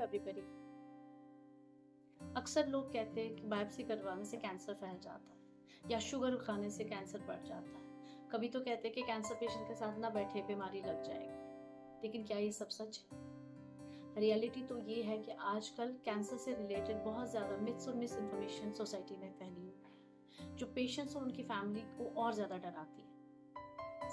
everybody. अक्सर लोग कहते हैं कि बायोप्सी करवाने से कैंसर फैल जाता है या शुगर खाने से कैंसर बढ़ जाता है। कभी तो कहते हैं कि कैंसर पेशेंट के साथ ना बैठे, बीमारी लग जाएगी। लेकिन क्या ये सब सच है? रियलिटी तो ये है कि आजकल कैंसर से रिलेटेड बहुत ज़्यादा मिथ्स और मिस इन्फॉर्मेशन सोसाइटी में फैली हुई है, जो पेशेंट्स और उनकी फैमिली को और ज़्यादा डराती है।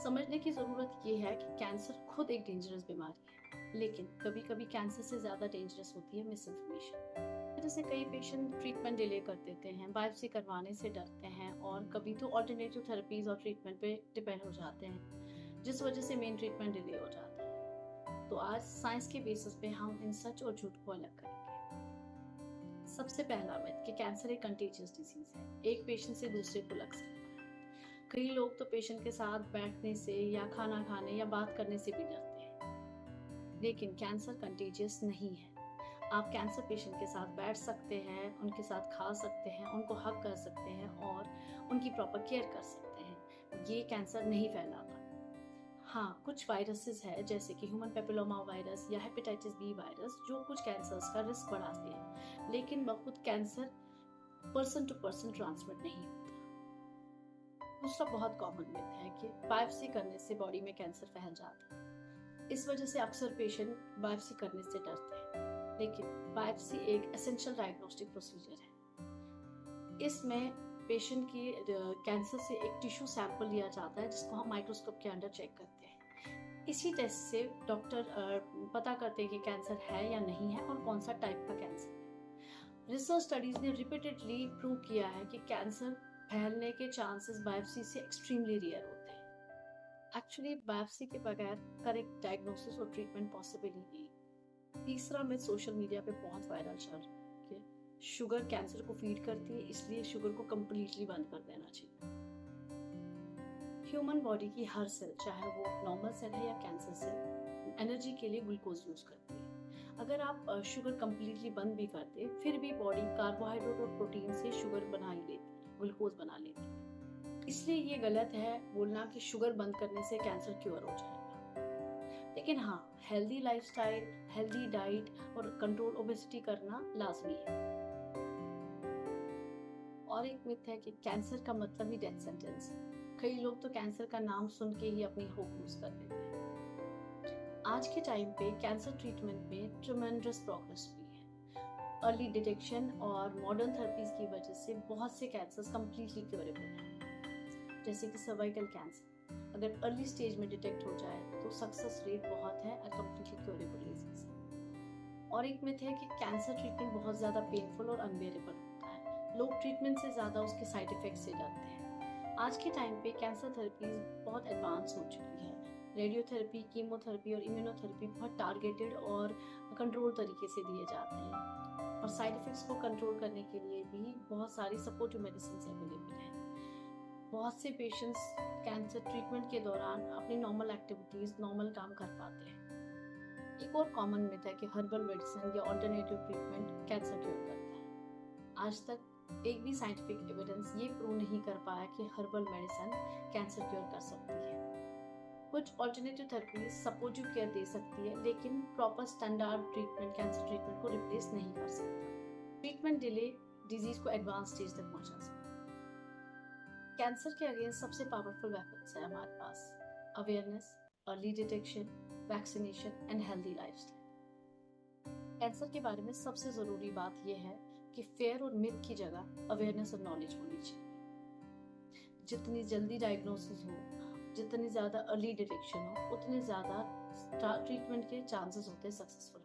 समझने की ज़रूरत ये है कि कैंसर खुद एक डेंजरस बीमारी है, लेकिन कभी कभी कैंसर से ज़्यादा डेंजरस होती है मिस इन्फॉर्मेशन। जैसे कई पेशेंट ट्रीटमेंट डिले कर देते हैं, बायोप्सी करवाने से डरते हैं और कभी तो ऑल्टरनेटिव थेरेपीज और ट्रीटमेंट पे डिपेंड हो जाते हैं, जिस वजह से मेन ट्रीटमेंट डिले हो जाता है। तो आज साइंस के बेसिस पे हम इन सच और झूठ को अलग करेंगे। सबसे पहला मिथ कि कैंसर एक कंटेजियस डिजीज है, एक पेशेंट से दूसरे को लग सकता है। कई लोग तो पेशेंट के साथ बैठने से या खाना खाने या बात करने से भी डरते हैं, लेकिन कैंसर कंटेजियस नहीं है। आप कैंसर पेशेंट के साथ बैठ सकते हैं, उनके साथ खा सकते हैं, उनको हग कर सकते हैं और उनकी प्रॉपर केयर कर सकते हैं। ये कैंसर नहीं फैलाता। हाँ, कुछ वायरसेस है जैसे कि ह्यूमन पेपिलोमा वायरस या हेपेटाइटिस बी वायरस जो कुछ कैंसर्स का रिस्क बढ़ाते हैं, लेकिन बहुत cancer person to person transmit नहीं होता। दूसरा बहुत कॉमन मिथ है कि बायोप्सी करने से बॉडी में कैंसर फैल जाता है। इस वजह से अक्सर पेशेंट बायोप्सी करने से डरते हैं, लेकिन बायोप्सी एक एसेंशियल डायग्नोस्टिक प्रोसीजर है। इसमें पेशेंट की कैंसर से एक टिश्यू सैंपल लिया जाता है जिसको हम माइक्रोस्कोप के अंडर चेक करते हैं। इसी टेस्ट से डॉक्टर पता करते हैं कि कैंसर है या नहीं है और कौन सा टाइप का कैंसर है। रिसर्च स्टडीज ने रिपीटेडली प्रूव किया है कि कैंसर फैलने के चांसेस बायोप्सी से एक्सट्रीमली रेयर होते हैं। एक्चुअली बायोप्सी के बगैर करेक्ट डायग्नोसिस और ट्रीटमेंट पॉसिबल ही नहीं। तीसरा मिथ सोशल मीडिया पे बहुत वायरल चल रहा है कि शुगर कैंसर को फीड करती है, इसलिए शुगर को कम्प्लीटली बंद कर देना चाहिए। ह्यूमन बॉडी की हर सेल, चाहे वो नॉर्मल सेल है या कैंसर सेल, एनर्जी के लिए ग्लूकोज यूज करती है। अगर आप शुगर कम्प्लीटली बंद भी कर दे, फिर भी बॉडी कार्बोहाइड्रेट और प्रोटीन से शुगर बना ही लेती है, ग्लूकोज बना लेती है। इसलिए ये गलत है बोलना कि शुगर बंद करने से कैंसर क्योर हो जाएगा। लेकिन हाँ, हेल्दी लाइफस्टाइल, हेल्दी डाइट और कंट्रोल ओबेसिटी करना लाजमी है। और एक मिथ है कि कैंसर का मतलब ही डेथ सेंटेंस है। कई लोग तो कैंसर का नाम सुन के ही अपनी होप लूज कर देते हैं। आज के टाइम पे कैंसर ट्रीटमेंट में ट्रेमेंडस प्रोग्रेस हुई है। अर्ली डिटेक्शन और मॉडर्न थेरेपीज की वजह से बहुत से कैंसर्स कंप्लीटली क्योरेबल हैं, जैसे कि सर्वाइकल कैंसर। अगर अर्ली स्टेज में डिटेक्ट हो जाए तो सक्सेस रेट बहुत है और कंप्लीटली क्योरेबल डिजीज है। और एक मिथ है कि कैंसर ट्रीटमेंट बहुत ज़्यादा पेनफुल और अनबेरेबल होता है। लोग ट्रीटमेंट से ज़्यादा उसके साइड इफेक्ट से डरते हैं। आज के टाइम पे कैंसर थेरेपीज बहुत एडवांस हो चुकी है। रेडियोथेरेपी, कीमोथेरेपी और इम्यूनोथेरेपी बहुत टारगेटेड और कंट्रोल तरीके से दिए जाते हैं, और साइड इफेक्ट्स को कंट्रोल करने के लिए भी बहुत सारी सपोर्टिव मेडिसिन अवेलेबल हैं। बहुत से पेशेंट्स कैंसर ट्रीटमेंट के दौरान अपनी नॉर्मल एक्टिविटीज, नॉर्मल काम कर पाते हैं। एक और कॉमन मिथ है कि हर्बल मेडिसिन या ऑल्टरनेटिव ट्रीटमेंट कैंसर क्योर करता है। आज तक एक भी साइंटिफिक एविडेंस ये प्रूव नहीं कर पाया कि हर्बल मेडिसिन कैंसर क्योर कर सकती है। कुछ ऑल्टरनेटिव थेरेपी सपोर्टिव केयर दे सकती है, लेकिन proper standard treatment cancer treatment को रिप्लेस नहीं कर सकता। ट्रीटमेंट डिले डिजीज को एडवांस स्टेज तक पहुंचा सकता है। कैंसर के अगेंस्ट सबसे पावरफुल वेपन्स है हमारे पास: awareness, early detection, vaccination and healthy lifestyle. Cancer के बारे में सबसे जरूरी बात यह है कि फेयर और मिथ की जगह अवेयरनेस और नॉलेज होनी चाहिए। जितनी जल्दी डायग्नोसिस हो, जितनी ज़्यादा अर्ली डिटेक्शन हो, उतने ज़्यादा ट्रीटमेंट के चांसेस होते हैं सक्सेसफुल